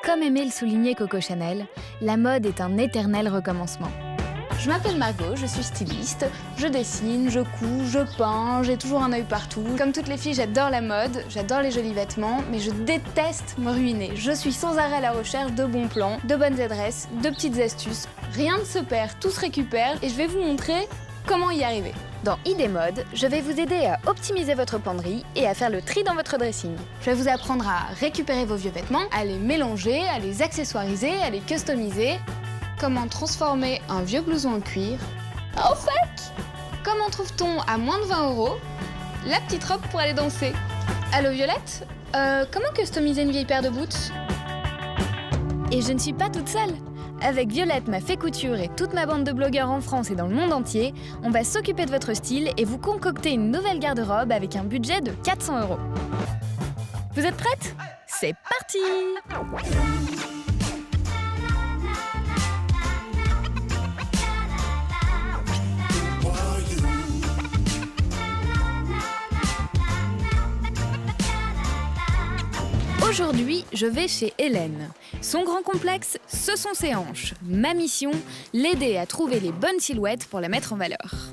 Comme aimait le souligner Coco Chanel, la mode est un éternel recommencement. Je m'appelle Margot, je suis styliste, je dessine, je couds, je peins, j'ai toujours un œil partout. Comme toutes les filles, j'adore la mode, j'adore les jolis vêtements, mais je déteste me ruiner. Je suis sans arrêt à la recherche de bons plans, de bonnes adresses, de petites astuces. Rien ne se perd, tout se récupère et je vais vous montrer comment y arriver. Dans Idées Mode, je vais vous aider à optimiser votre penderie et à faire le tri dans votre dressing. Je vais vous apprendre à récupérer vos vieux vêtements, à les mélanger, à les accessoiriser, à les customiser. Comment transformer un vieux blouson en cuir. Oh fuck! Comment trouve-t-on à moins de 20 € la petite robe pour aller danser? Allô Violette? Comment customiser une vieille paire de boots? Et je ne suis pas toute seule. Avec Violette, ma fée couture et toute ma bande de blogueurs en France et dans le monde entier, on va s'occuper de votre style et vous concocter une nouvelle garde-robe avec un budget de 400 €. Vous êtes prêtes? C'est parti! Aujourd'hui, je vais chez Hélène. Son grand complexe, ce sont ses hanches. Ma mission, l'aider à trouver les bonnes silhouettes pour la mettre en valeur.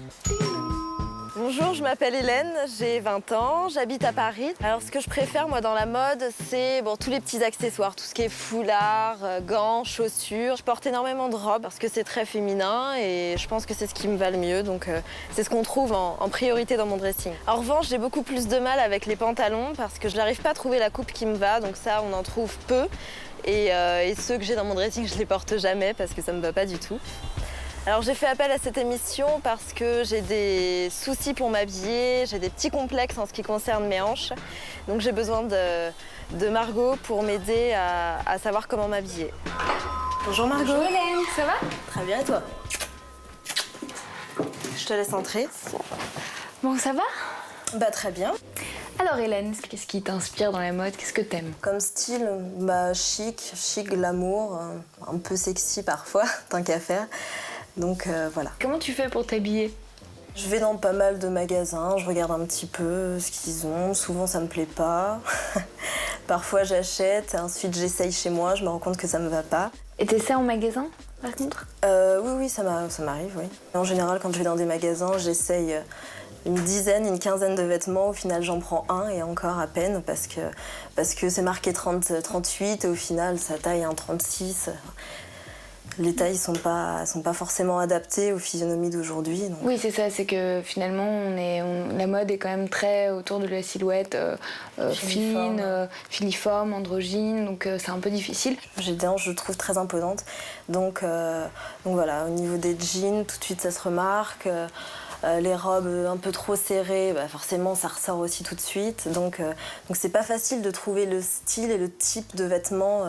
Bonjour, je m'appelle Hélène, j'ai 20 ans, j'habite à Paris. Alors ce que je préfère moi dans la mode, c'est tous les petits accessoires, tout ce qui est foulard, gants, chaussures. Je porte énormément de robes parce que c'est très féminin et je pense que c'est ce qui me va le mieux. Donc c'est ce qu'on trouve en priorité dans mon dressing. En revanche, j'ai beaucoup plus de mal avec les pantalons parce que je n'arrive pas à trouver la coupe qui me va. Donc ça, on en trouve peu. Et ceux que j'ai dans mon dressing, je les porte jamais parce que ça me va pas du tout. Alors j'ai fait appel à cette émission parce que j'ai des soucis pour m'habiller, j'ai des petits complexes en ce qui concerne mes hanches. Donc j'ai besoin de Margot pour m'aider à savoir comment m'habiller. Bonjour Margot. Bonjour Hélène, ça va? Très bien et toi? Je te laisse entrer. Bon, ça va? Bah très bien. Alors Hélène, qu'est-ce qui t'inspire dans la mode? Qu'est-ce que t'aimes? Comme style, chic, glamour, un peu sexy parfois, tant qu'à faire. Donc voilà. Comment tu fais pour t'habiller? Je vais dans pas mal de magasins, je regarde un petit peu ce qu'ils ont. Souvent ça me plaît pas. Parfois j'achète, ensuite j'essaye chez moi, je me rends compte que ça me va pas. Et t'essaies en magasin par contre? Oui, ça m'arrive, oui. En général, quand je vais dans des magasins, j'essaye une dizaine, une quinzaine de vêtements. Au final, j'en prends un et encore à peine parce que c'est marqué 38 et au final, ça taille un 36. Les tailles sont pas forcément adaptées aux physionomies d'aujourd'hui. Donc... Oui, c'est ça, c'est que finalement, la mode est quand même très autour de la silhouette fine, filiforme, androgyne, donc c'est un peu difficile. J'ai des hanches, je trouve, très imposantes. Donc voilà, au niveau des jeans, tout de suite, ça se remarque. Les robes un peu trop serrées, forcément, ça ressort aussi tout de suite. Donc c'est pas facile de trouver le style et le type de vêtements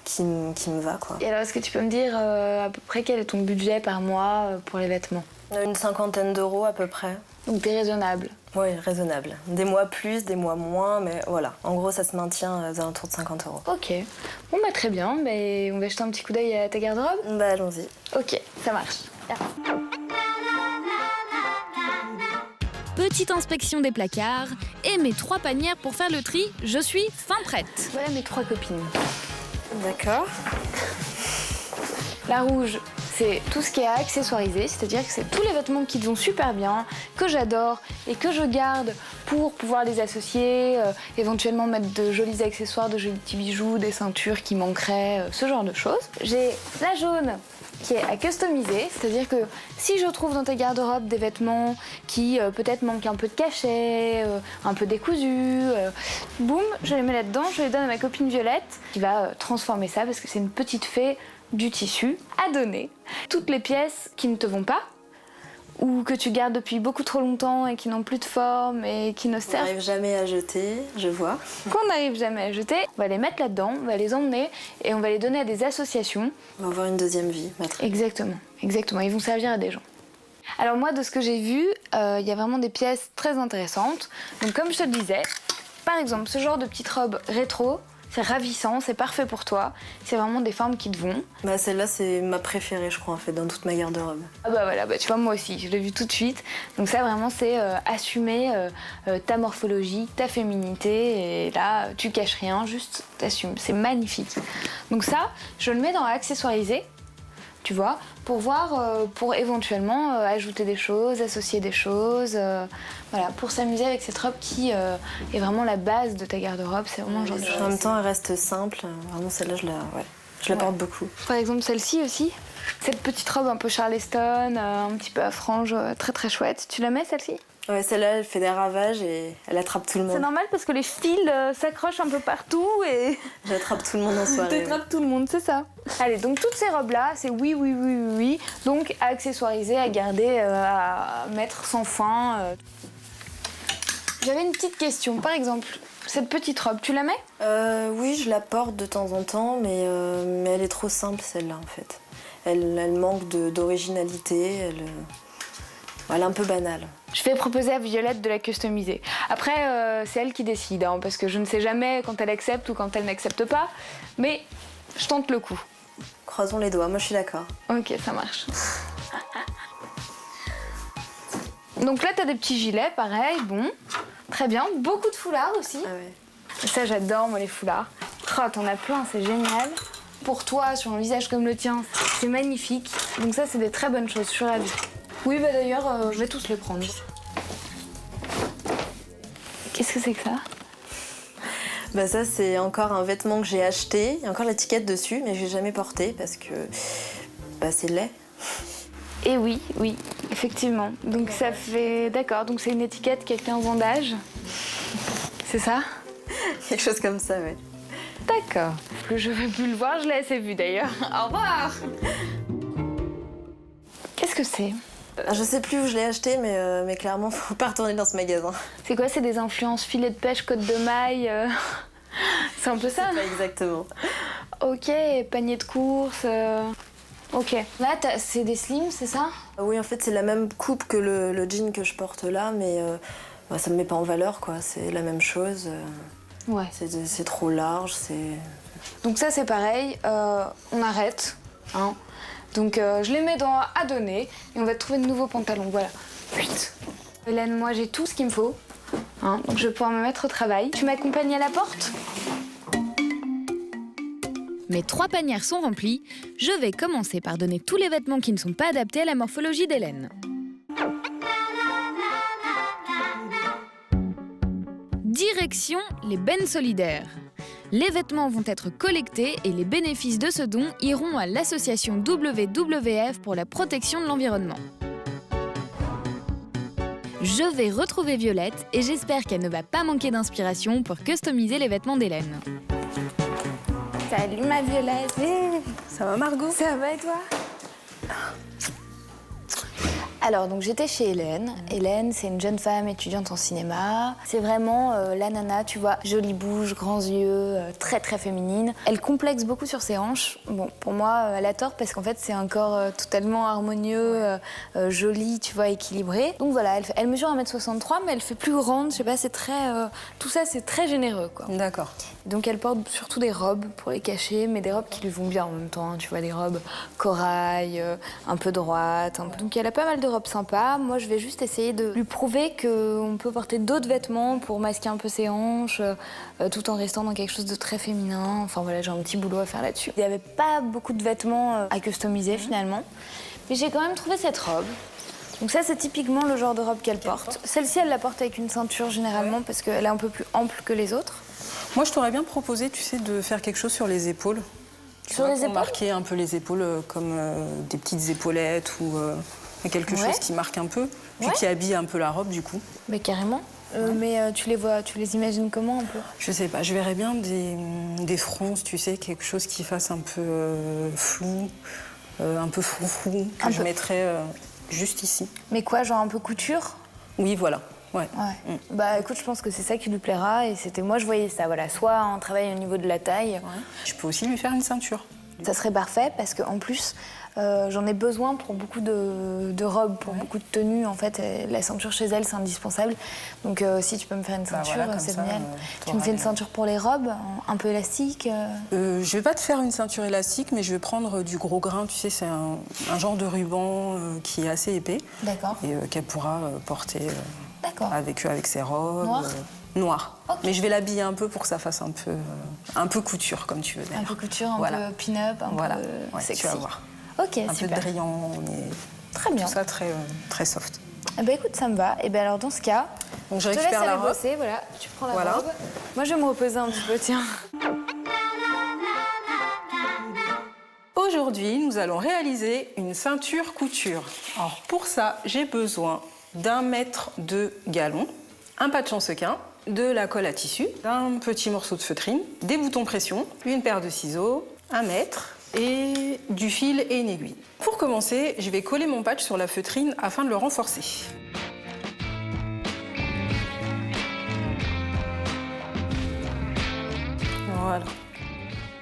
qui me va, quoi. Et alors, est-ce que tu peux me dire à peu près quel est ton budget par mois pour les vêtements? Une 50aine d'euros à peu près. Donc t'es raisonnable? Oui, raisonnable. Des mois plus, des mois moins, mais voilà. En gros, ça se maintient aux alentours de 50 €. Ok. Bon, très bien. On va jeter un petit coup d'œil à ta garde-robe? Allons-y. Ok, ça marche. Petite inspection des placards et mes 3 panières pour faire le tri, je suis fin prête. Voilà mes 3 copines. D'accord. La rouge, c'est tout ce qui est à accessoiriser, c'est-à-dire que c'est tous les vêtements qui te vont super bien, que j'adore et que je garde pour pouvoir les associer, éventuellement mettre de jolis accessoires, de jolis petits bijoux, des ceintures qui manqueraient, ce genre de choses. J'ai la jaune qui est à customiser, c'est-à-dire que si je trouve dans ta garde-robe des vêtements qui peut-être manquent un peu de cachet, un peu décousus, boum, je les mets là-dedans, je les donne à ma copine Violette qui va transformer ça parce que c'est une petite fée du tissu à donner. Toutes les pièces qui ne te vont pas ou que tu gardes depuis beaucoup trop longtemps et qui n'ont plus de forme et qui ne On servent n'arrive jamais à jeter, je vois. qu'on n'arrive jamais à jeter, on va les mettre là-dedans, on va les emmener et on va les donner à des associations. On va avoir une deuxième vie, maître. Exactement, ils vont servir à des gens. Alors moi, de ce que j'ai vu, il y a vraiment des pièces très intéressantes. Donc comme je te le disais, par exemple, ce genre de petite robe rétro, C'est ravissant, c'est parfait pour toi. C'est vraiment des formes qui te vont. Bah, celle-là, c'est ma préférée, je crois, en fait, dans toute ma garde-robe. Ah bah voilà, bah tu vois, moi aussi, je l'ai vu tout de suite. Donc ça, vraiment, c'est assumer ta morphologie, ta féminité. Et là, tu caches rien, juste t'assumes. C'est magnifique. Donc ça, je le mets dans accessoiriser, tu vois, pour voir, pour éventuellement ajouter des choses, associer des choses. Voilà, pour s'amuser avec cette robe qui est vraiment la base de ta garde-robe. C'est vraiment le genre de chose. En même temps, elle reste simple. Vraiment, celle-là, je la porte beaucoup. Par exemple, celle-ci aussi. Cette petite robe un peu Charleston, un petit peu à franges, très très chouette. Tu la mets, celle-ci? Ouais, celle-là, elle fait des ravages et elle attrape tout le C'est monde. normal parce que les fils s'accrochent un peu partout et... J'attrape tout le monde en soirée. T'attrapes tout le monde, c'est ça. Allez, donc toutes ces robes-là, c'est oui, oui, oui, oui, oui. Donc à accessoiriser, à garder, à mettre sans fin. J'avais une petite question, par exemple, cette petite robe, tu la mets? Oui, je la porte de temps en temps, mais elle est trop simple, celle-là, en fait. Elle manque d'originalité, elle est un peu banale. Je vais proposer à Violette de la customiser. Après, c'est elle qui décide, hein, parce que je ne sais jamais quand elle accepte ou quand elle n'accepte pas. Mais je tente le coup. Croisons les doigts, moi je suis d'accord. Ok, ça marche. Donc là, t'as des petits gilets, pareil, bon. Très bien, beaucoup de foulards aussi. Ah ouais. Et ça, j'adore, moi, les foulards. Oh, t'en as plein, c'est génial. Pour toi, sur un visage comme le tien, c'est magnifique. Donc ça, c'est des très bonnes choses, je suis ravie. Oui, bah d'ailleurs, je vais tous les prendre. Qu'est-ce que c'est que ça? Bah ça, c'est encore un vêtement que j'ai acheté. Il y a encore l'étiquette dessus, mais je l'ai jamais porté parce que bah, c'est laid. Et oui, oui, effectivement. Donc ça fait... D'accord, donc c'est une étiquette qui a 15 ans d'âge. C'est ça? Quelque chose comme ça, ouais. D'accord. Que je ne vais plus le voir, je l'ai assez vu d'ailleurs. Au revoir. Qu'est-ce que c'est? Je sais plus où je l'ai acheté, mais clairement, faut pas retourner dans ce magasin. C'est quoi? C'est des influences filet de pêche, côte de maille C'est un peu ça? Pas exactement. Ok, panier de course. Ok. Là, c'est des slims, c'est ça? Oui, en fait, c'est la même coupe que le jean que je porte là, mais bah, ça me met pas en valeur, quoi. C'est la même chose. Ouais. C'est trop large, c'est... Donc ça, c'est pareil. On arrête. Hein. Donc je les mets dans à donner et on va trouver de nouveaux pantalons. Voilà. Vite. Hélène, moi, j'ai tout ce qu'il me faut. Hein. Donc je vais pouvoir me mettre au travail. Tu m'accompagnes à la porte? Mes 3 panières sont remplies. Je vais commencer par donner tous les vêtements qui ne sont pas adaptés à la morphologie d'Hélène. Direction les bennes solidaires. Les vêtements vont être collectés et les bénéfices de ce don iront à l'association WWF pour la protection de l'environnement. Je vais retrouver Violette et j'espère qu'elle ne va pas manquer d'inspiration pour customiser les vêtements d'Hélène. Salut ma Violette. Ça va, Margot? Ça va et toi? Alors, donc j'étais chez Hélène. Hélène, c'est une jeune femme étudiante en cinéma. C'est vraiment la nana, tu vois, jolie bouche, grands yeux, très très féminine. Elle complexe beaucoup sur ses hanches. Bon, pour moi, elle a tort parce qu'en fait, c'est un corps totalement harmonieux, joli, tu vois, équilibré. Donc voilà, elle mesure 1m63, mais elle fait plus grande, je sais pas, c'est très... tout ça, c'est très généreux, quoi. D'accord. Donc elle porte surtout des robes pour les cacher, mais des robes qui lui vont bien en même temps, hein, tu vois, des robes corail, un peu droites. Donc elle a pas mal de robes sympas. Moi, je vais juste essayer de lui prouver qu'on peut porter d'autres vêtements pour masquer un peu ses hanches, tout en restant dans quelque chose de très féminin. Enfin voilà, j'ai un petit boulot à faire là-dessus. Il n'y avait pas beaucoup de vêtements à customiser finalement, mais j'ai quand même trouvé cette robe. Donc ça, c'est typiquement le genre de robe qu'elle porte. Celle-ci, elle la porte avec une ceinture généralement parce qu'elle est un peu plus ample que les autres. Moi, je t'aurais bien proposé, tu sais, de faire quelque chose sur les épaules. Sur les épaules? Marquer un peu les épaules comme des petites épaulettes ou quelque chose qui marque un peu, puis qui habille un peu la robe, du coup. Mais carrément. Mais tu les imagines comment un peu? Je sais pas, je verrais bien des fronces, tu sais, quelque chose qui fasse un peu flou, un peu froufrou, que je mettrais juste ici. Mais quoi, genre un peu couture? Oui, voilà. Ouais. Bah écoute, je pense que c'est ça qui lui plaira et c'était moi je voyais ça, voilà, soit un travail au niveau de la taille. Je peux aussi lui faire une ceinture. Ça serait parfait parce qu'en plus, J'en ai besoin pour beaucoup de robes, pour beaucoup de tenues. En fait, la ceinture chez elle, c'est indispensable. Donc, si tu peux me faire une ceinture, voilà, c'est ça, génial. Tu me fais une ceinture pour les robes, un peu élastique Je vais pas te faire une ceinture élastique, mais je vais prendre du gros grain. Tu sais, c'est un genre de ruban qui est assez épais. D'accord. Et qu'elle pourra porter avec ses robes. Noir Noir. Okay. Mais je vais l'habiller un peu pour que ça fasse un peu couture, comme tu veux d'ailleurs. Un peu couture, un peu pin-up, un peu sexy. Tu vas voir. Ok, un super. peu de brillant, mais très bien. Tout ça très soft. Eh ben écoute, ça me va. Et ben alors dans ce cas, donc je te laisse récupère la aller robe. bosser, voilà. Tu prends la robe. Moi je vais me reposer un petit peu, tiens. Aujourd'hui, nous allons réaliser une ceinture couture. Alors pour ça, j'ai besoin d'1 mètre de galon, un patch en sequin, de la colle à tissu, un petit morceau de feutrine, des boutons pression, une paire de ciseaux, 1 mètre et du fil et une aiguille. Pour commencer, je vais coller mon patch sur la feutrine afin de le renforcer. Voilà.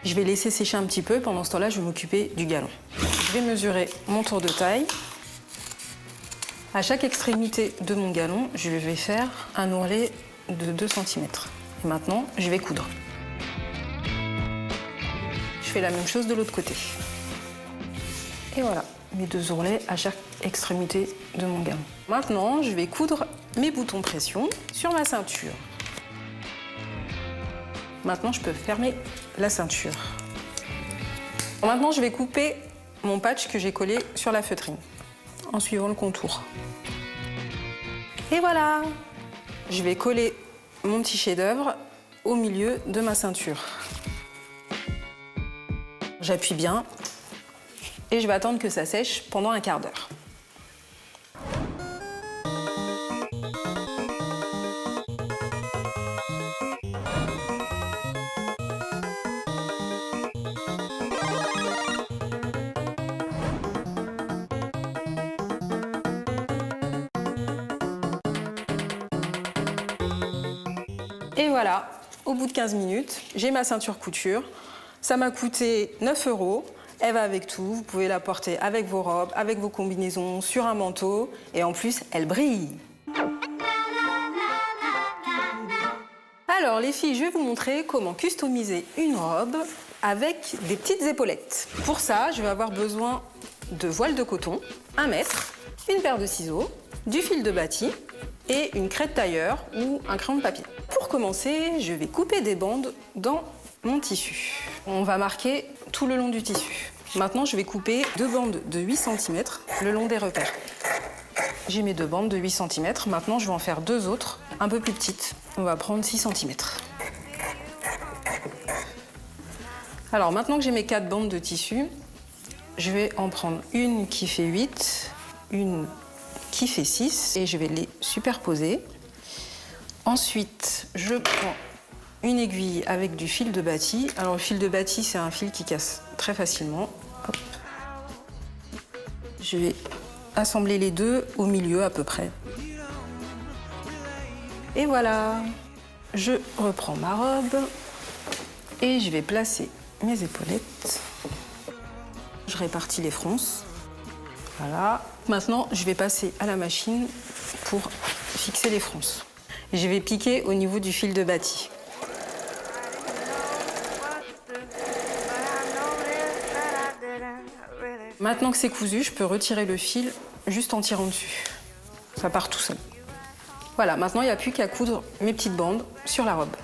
Je vais laisser sécher un petit peu. Pendant ce temps-là, je vais m'occuper du galon. Je vais mesurer mon tour de taille. À chaque extrémité de mon galon, je vais faire un ourlet de 2 cm. Et maintenant, je vais coudre. Je fais la même chose de l'autre côté. Et voilà, mes 2 ourlets à chaque extrémité de mon galon. Maintenant, je vais coudre mes boutons pression sur ma ceinture. Maintenant, je peux fermer la ceinture. Maintenant, je vais couper mon patch que j'ai collé sur la feutrine en suivant le contour. Et voilà! Je vais coller mon petit chef-d'œuvre au milieu de ma ceinture. J'appuie bien et je vais attendre que ça sèche pendant un quart d'heure. Et voilà, au bout de 15 minutes, j'ai ma ceinture couture. Ça m'a coûté 9 €. Elle va avec tout. Vous pouvez la porter avec vos robes, avec vos combinaisons, sur un manteau. Et en plus, elle brille. Alors les filles, je vais vous montrer comment customiser une robe avec des petites épaulettes. Pour ça, je vais avoir besoin de voile de coton, 1 mètre, une paire de ciseaux, du fil de bâti et une crête tailleur ou un crayon de papier. Pour commencer, je vais couper des bandes dans mon tissu. On va marquer tout le long du tissu. Maintenant, je vais couper 2 bandes de 8 cm le long des repères. J'ai mes 2 bandes de 8 cm. Maintenant, je vais en faire 2 autres, un peu plus petites. On va prendre 6 cm. Alors, maintenant que j'ai mes 4 bandes de tissu, je vais en prendre une qui fait 8, une qui fait 6, et je vais les superposer. Ensuite, je prends une aiguille avec du fil de bâti. Alors, le fil de bâti, c'est un fil qui casse très facilement. Hop. Je vais assembler les deux au milieu à peu près. Et voilà, je reprends ma robe et je vais placer mes épaulettes. Je répartis les fronces. Voilà. Maintenant, je vais passer à la machine pour fixer les fronces. Je vais piquer au niveau du fil de bâti. Maintenant que c'est cousu, je peux retirer le fil juste en tirant dessus. Ça part tout seul. Voilà, maintenant il n'y a plus qu'à coudre mes petites bandes sur la robe.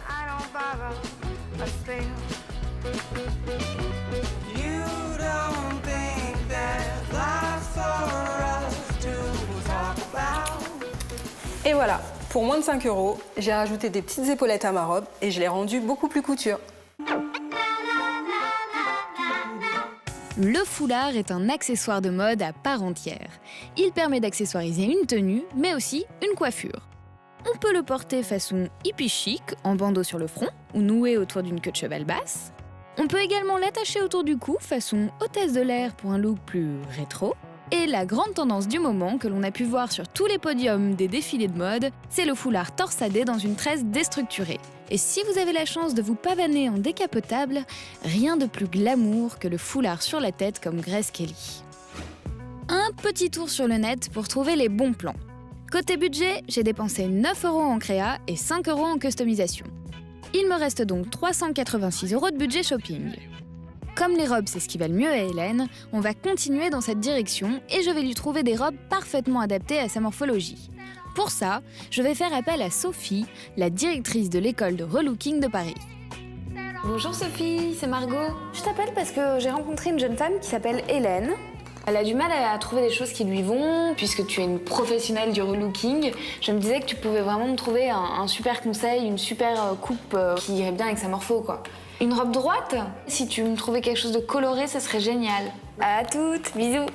Et voilà, pour moins de 5 €, j'ai rajouté des petites épaulettes à ma robe et je l'ai rendue beaucoup plus couture. Le foulard est un accessoire de mode à part entière. Il permet d'accessoiriser une tenue, mais aussi une coiffure. On peut le porter façon hippie chic, en bandeau sur le front ou noué autour d'une queue de cheval basse. On peut également l'attacher autour du cou façon hôtesse de l'air pour un look plus rétro. Et la grande tendance du moment que l'on a pu voir sur tous les podiums des défilés de mode, c'est le foulard torsadé dans une tresse déstructurée. Et si vous avez la chance de vous pavaner en décapotable, rien de plus glamour que le foulard sur la tête comme Grace Kelly. Un petit tour sur le net pour trouver les bons plans. Côté budget, j'ai dépensé 9 € en créa et 5 € en customisation. Il me reste donc 386 € de budget shopping. Comme les robes, c'est ce qui va le mieux à Hélène, on va continuer dans cette direction et je vais lui trouver des robes parfaitement adaptées à sa morphologie. Pour ça, je vais faire appel à Sophie, la directrice de l'école de relooking de Paris. Bonjour Sophie, c'est Margot. Je t'appelle parce que j'ai rencontré une jeune femme qui s'appelle Hélène. Elle a du mal à trouver des choses qui lui vont, puisque tu es une professionnelle du relooking. Je me disais que tu pouvais vraiment me trouver un super conseil, une super coupe qui irait bien avec sa morpho, quoi. Une robe droite? Si tu me trouvais quelque chose de coloré, ce serait génial. À toutes, bisous.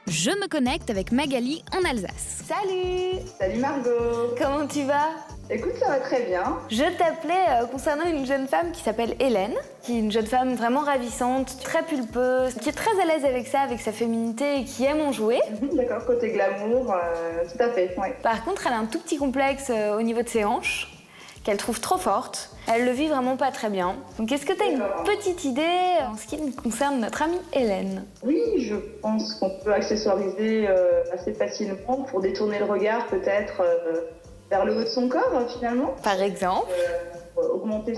Je me connecte avec Magali en Alsace. Salut! Salut Margot. Comment tu vas? Écoute, ça va très bien. Je t'appelais concernant une jeune femme qui s'appelle Hélène, qui est une jeune femme vraiment ravissante, très pulpeuse, qui est très à l'aise avec ça, avec sa féminité et qui aime en jouer. D'accord, côté glamour, tout à fait, oui. Par contre, elle a un tout petit complexe au niveau de ses hanches, qu'elle trouve trop forte. Elle le vit vraiment pas très bien. Donc est-ce que tu as une petite idée en ce qui concerne notre amie Hélène? Oui, je pense qu'on peut accessoiriser assez facilement pour détourner le regard peut-être vers le haut de son corps finalement. Par exemple? Augmenter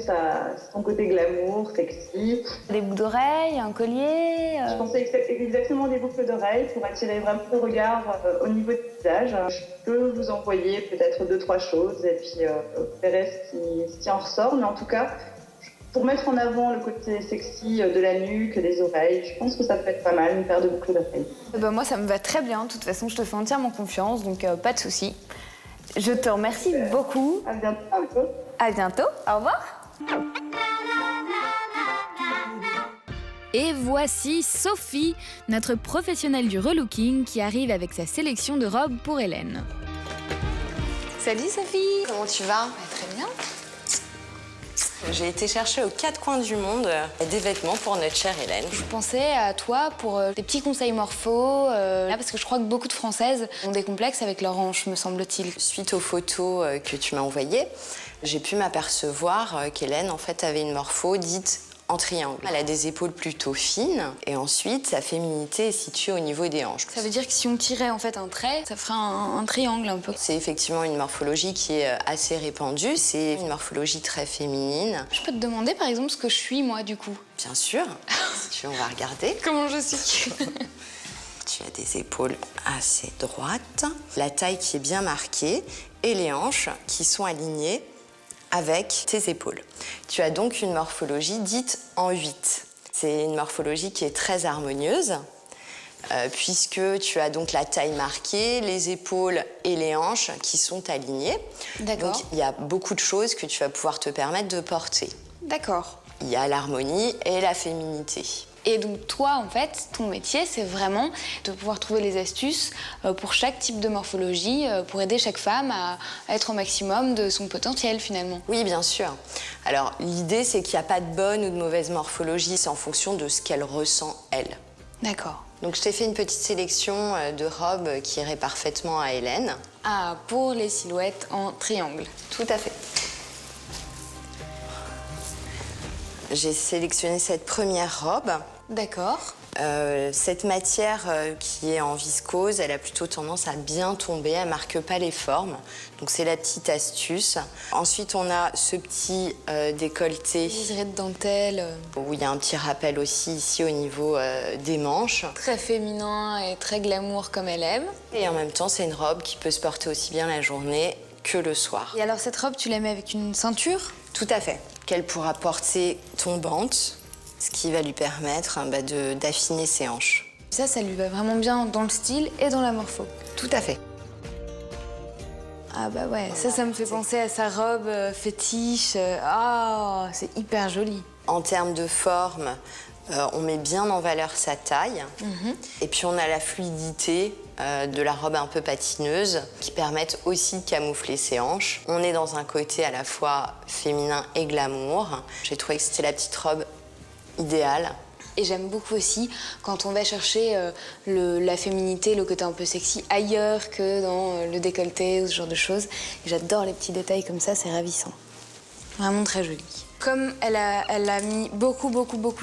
son côté glamour, sexy. Des boucles d'oreilles, un collier Je pensais exactement des boucles d'oreilles pour attirer vraiment le regard au niveau du visage. Je peux vous envoyer peut-être 2-3 choses et puis vous verrez ce qui en ressort. Mais en tout cas, pour mettre en avant le côté sexy de la nuque, des oreilles, je pense que ça peut être pas mal, une paire de boucles d'oreilles. Moi, ça me va très bien. De toute façon, je te fais entièrement confiance, donc pas de souci. Je te remercie beaucoup. À bientôt, Margot. À bientôt. Au revoir. Et voici Sophie, notre professionnelle du relooking qui arrive avec sa sélection de robes pour Hélène. Salut Sophie. Comment tu vas? Très bien. J'ai été chercher aux 4 coins du monde des vêtements pour notre chère Hélène. Je pensais à toi pour des petits conseils morpho, là, parce que je crois que beaucoup de Françaises ont des complexes avec leurs hanches, me semble-t-il. Suite aux photos que tu m'as envoyées, j'ai pu m'apercevoir qu'Hélène en fait avait une morpho dite en triangle. Elle a des épaules plutôt fines et ensuite sa féminité est située au niveau des hanches. Ça veut dire que si on tirait en fait un trait, ça ferait un triangle un peu. C'est effectivement une morphologie qui est assez répandue. C'est une morphologie très féminine. Je peux te demander par exemple ce que je suis moi du coup? Bien sûr. Si tu veux, on va regarder. Comment je suis? Tu as des épaules assez droites, la taille qui est bien marquée et les hanches qui sont alignées avec tes épaules. Tu as donc une morphologie dite en 8. C'est une morphologie qui est très harmonieuse puisque tu as donc la taille marquée, les épaules et les hanches qui sont alignées. D'accord. Donc il y a beaucoup de choses que tu vas pouvoir te permettre de porter. D'accord. Il y a l'harmonie et la féminité. Et donc toi, en fait, ton métier, c'est vraiment de pouvoir trouver les astuces pour chaque type de morphologie, pour aider chaque femme à être au maximum de son potentiel, finalement. Oui, bien sûr. Alors, l'idée, c'est qu'il n'y a pas de bonne ou de mauvaise morphologie, c'est en fonction de ce qu'elle ressent, elle. D'accord. Donc, je t'ai fait une petite sélection de robes qui iraient parfaitement à Hélène. Ah, pour les silhouettes en triangle. Tout à fait. J'ai sélectionné cette première robe. D'accord. Cette matière qui est en viscose, elle a plutôt tendance à bien tomber, elle ne marque pas les formes. Donc c'est la petite astuce. Ensuite, on a ce petit décolleté. Liseré de dentelle. Où il y a un petit rappel aussi ici au niveau des manches. Très féminin et très glamour comme elle aime. Et en même temps, c'est une robe qui peut se porter aussi bien la journée que le soir. Et alors cette robe, tu la mets avec une ceinture? Tout à fait. Qu'elle pourra porter tombante, ce qui va lui permettre d'affiner ses hanches. Ça lui va vraiment bien dans le style et dans la morpho. Tout à fait. Ah bah ouais, ça me fait penser à sa robe fétiche. Ah, c'est hyper joli. En termes de forme, on met bien en valeur sa taille. Et puis on a la fluidité de la robe un peu patineuse qui permettent aussi de camoufler ses hanches. On est dans un côté à la fois féminin et glamour. J'ai trouvé que c'était la petite robe idéale. Et j'aime beaucoup aussi quand on va chercher la féminité, le côté un peu sexy ailleurs que dans le décolleté ou ce genre de choses. J'adore les petits détails comme ça, c'est ravissant. Vraiment très joli. Comme elle a mis beaucoup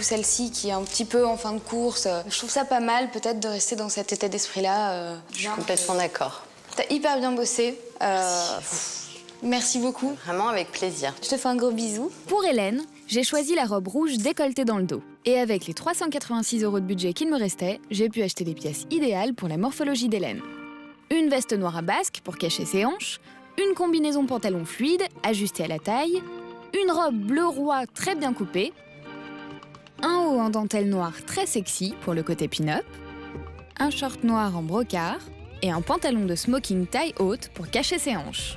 celle-ci, qui est un petit peu en fin de course, je trouve ça pas mal peut-être de rester dans cet état d'esprit-là. Je suis complètement d'accord. T'as hyper bien bossé. Merci beaucoup. Vraiment avec plaisir. Je te fais un gros bisou. Pour Hélène, j'ai choisi la robe rouge décolletée dans le dos. Et avec les 386 € de budget qu'il me restait, j'ai pu acheter les pièces idéales pour la morphologie d'Hélène. Une veste noire à basque pour cacher ses hanches, une combinaison pantalon fluide ajustée à la taille, une robe bleu roi très bien coupée, un haut en dentelle noire très sexy pour le côté pin-up, un short noir en brocart et un pantalon de smoking taille haute pour cacher ses hanches.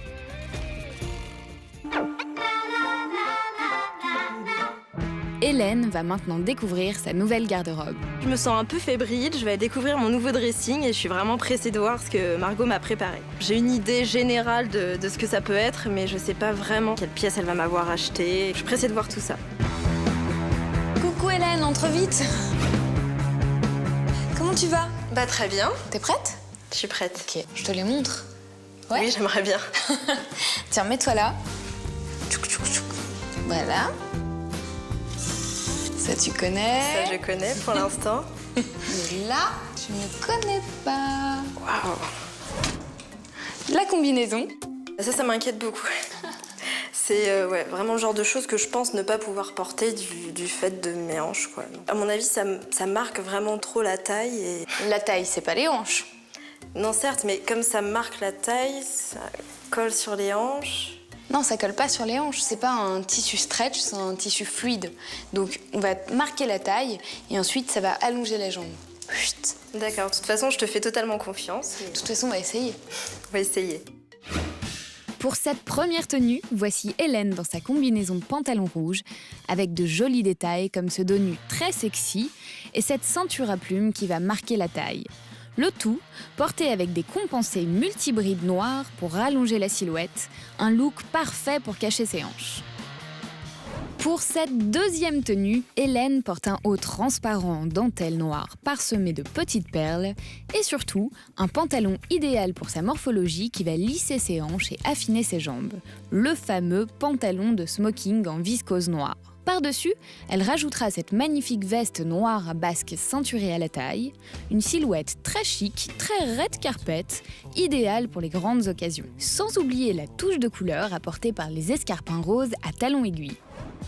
Hélène va maintenant découvrir sa nouvelle garde-robe. Je me sens un peu fébrile, je vais découvrir mon nouveau dressing et je suis vraiment pressée de voir ce que Margot m'a préparé. J'ai une idée générale de ce que ça peut être, mais je sais pas vraiment quelle pièce elle va m'avoir acheté. Je suis pressée de voir tout ça. Coucou Hélène, entre vite. Comment tu vas? Bah très bien, T'es prête? je suis prête. Ok, je te les montre. Ouais. Oui, j'aimerais bien. Tiens, mets-toi là. Tchouk, tchouk, tchouk. Voilà. Ça, tu connais. Ça, je connais pour l'instant. Mais là, je ne connais pas. Waouh. La combinaison. Ça m'inquiète beaucoup. C'est ouais, vraiment le genre de choses que je pense ne pas pouvoir porter du fait de mes hanches, quoi. À mon avis, ça marque vraiment trop la taille. Et... La taille, c'est pas les hanches. Non, certes, mais comme ça marque la taille, ça colle sur les hanches. Non, ça colle pas sur les hanches. C'est pas un tissu stretch, c'est un tissu fluide. Donc, on va marquer la taille et ensuite, ça va allonger la jambe. Chut. D'accord, de toute façon, je te fais totalement confiance. De toute façon, on va essayer. On va essayer. Pour cette première tenue, voici Hélène dans sa combinaison de pantalon rouge, avec de jolis détails comme ce dos nu très sexy et cette ceinture à plumes qui va marquer la taille. Le tout porté avec des compensés multibrides noirs pour rallonger la silhouette, un look parfait pour cacher ses hanches. Pour cette deuxième tenue, Hélène porte un haut transparent en dentelle noire parsemé de petites perles et surtout un pantalon idéal pour sa morphologie qui va lisser ses hanches et affiner ses jambes, le fameux pantalon de smoking en viscose noire. Par-dessus, elle rajoutera cette magnifique veste noire à basque ceinturée à la taille, une silhouette très chic, très red carpet, idéale pour les grandes occasions. Sans oublier la touche de couleur apportée par les escarpins roses à talons aiguilles.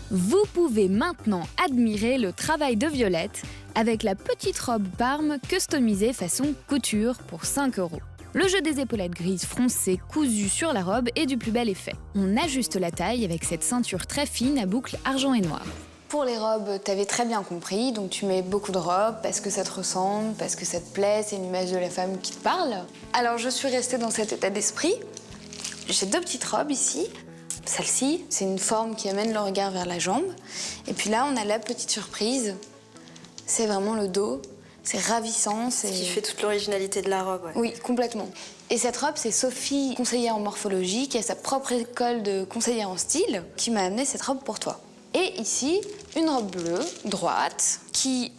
Vous pouvez maintenant admirer le travail de Violette avec la petite robe Parme customisée façon couture pour 5 €. Le jeu des épaulettes grises froncées cousues sur la robe est du plus bel effet. On ajuste la taille avec cette ceinture très fine à boucles argent et noir. Pour les robes, t'avais très bien compris, donc tu mets beaucoup de robes parce que ça te ressemble, parce que ça te plaît, c'est une image de la femme qui te parle. Alors je suis restée dans cet état d'esprit. J'ai 2 petites robes ici. Celle-ci, c'est une forme qui amène le regard vers la jambe. Et puis là, on a la petite surprise. C'est vraiment le dos. C'est ravissant. Ce qui fait toute l'originalité de la robe, ouais. Oui, complètement. Et cette robe, c'est Sophie, conseillère en morphologie, qui a sa propre école de conseillère en style, qui m'a amené cette robe pour toi. Et ici, une robe bleue, droite, qui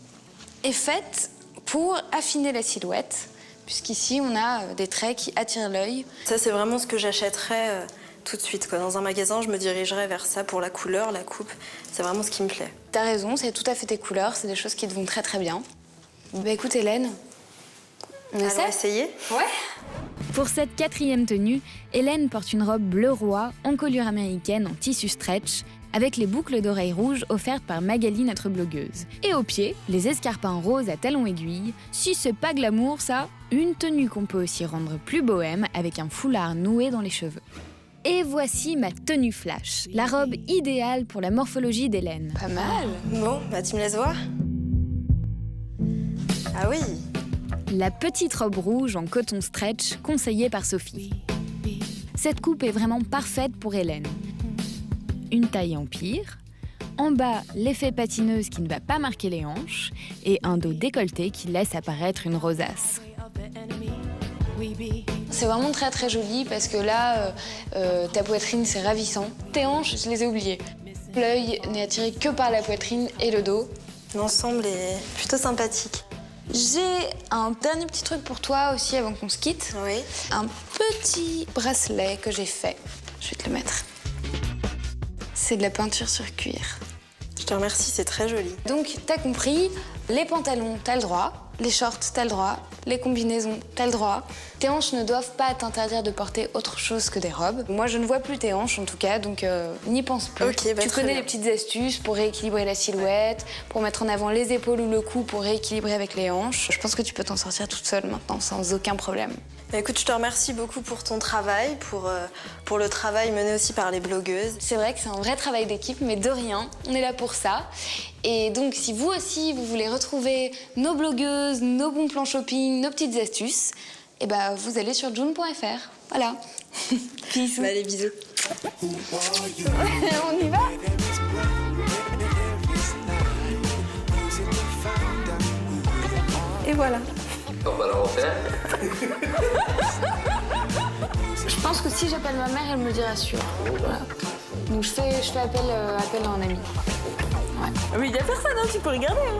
est faite pour affiner la silhouette, puisqu'ici, on a des traits qui attirent l'œil. Ça, c'est vraiment ce que j'achèterais tout de suite, quoi. Dans un magasin, je me dirigerais vers ça pour la couleur, la coupe. C'est vraiment ce qui me plaît. T'as raison, c'est tout à fait tes couleurs, c'est des choses qui te vont très très bien. Bah écoute Hélène, on Alors, essaie? essayer? Ouais. Pour cette 4e tenue, Hélène porte une robe bleu roi, encolure américaine en tissu stretch, avec les boucles d'oreilles rouges offertes par Magali, notre blogueuse. Et aux pieds, les escarpins roses à talons aiguilles. Si c'est pas glamour ça, une tenue qu'on peut aussi rendre plus bohème avec un foulard noué dans les cheveux. Et voici ma tenue flash, la robe idéale pour la morphologie d'Hélène. Pas mal. Bon, bah tu me laisses voir? Ah oui. La petite robe rouge en coton stretch conseillée par Sophie. Cette coupe est vraiment parfaite pour Hélène. Une taille empire, en bas l'effet patineuse qui ne va pas marquer les hanches et un dos décolleté qui laisse apparaître une rosace. C'est vraiment très très joli parce que là, ta poitrine c'est ravissant. Tes hanches, je les ai oubliées. L'œil n'est attiré que par la poitrine et le dos. L'ensemble est plutôt sympathique. J'ai un dernier petit truc pour toi aussi avant qu'on se quitte. Oui. Un petit bracelet que j'ai fait. Je vais te le mettre. c'est de la peinture sur cuir. Je te remercie, c'est très joli. Donc, t'as compris, les pantalons, t'as le droit, les shorts, t'as le droit, les combinaisons, t'as le droit. Tes hanches ne doivent pas t'interdire de porter autre chose que des robes. Moi, je ne vois plus tes hanches, en tout cas, donc n'y pense plus. Ok, bah, tu très connais bien. les petites astuces pour rééquilibrer la silhouette, pour mettre en avant les épaules ou le cou pour rééquilibrer avec les hanches. Je pense que tu peux t'en sortir toute seule maintenant, sans aucun problème. Bah, écoute, je te remercie beaucoup pour ton travail, pour le travail mené aussi par les blogueuses. C'est vrai que c'est un vrai travail d'équipe, mais de rien, on est là pour ça. Et donc, si vous aussi, vous voulez retrouver nos blogueuses, nos bons plans shopping, nos petites astuces, eh ben, vous allez sur june.fr. Voilà. Bisous. Bah, allez, bisous. On y va? Et voilà. On va le refaire. Je pense que si j'appelle ma mère, elle me le dira sûr. Voilà. Donc je fais appel à un ami. Mais il y a personne, hein, tu peux regarder. Hein.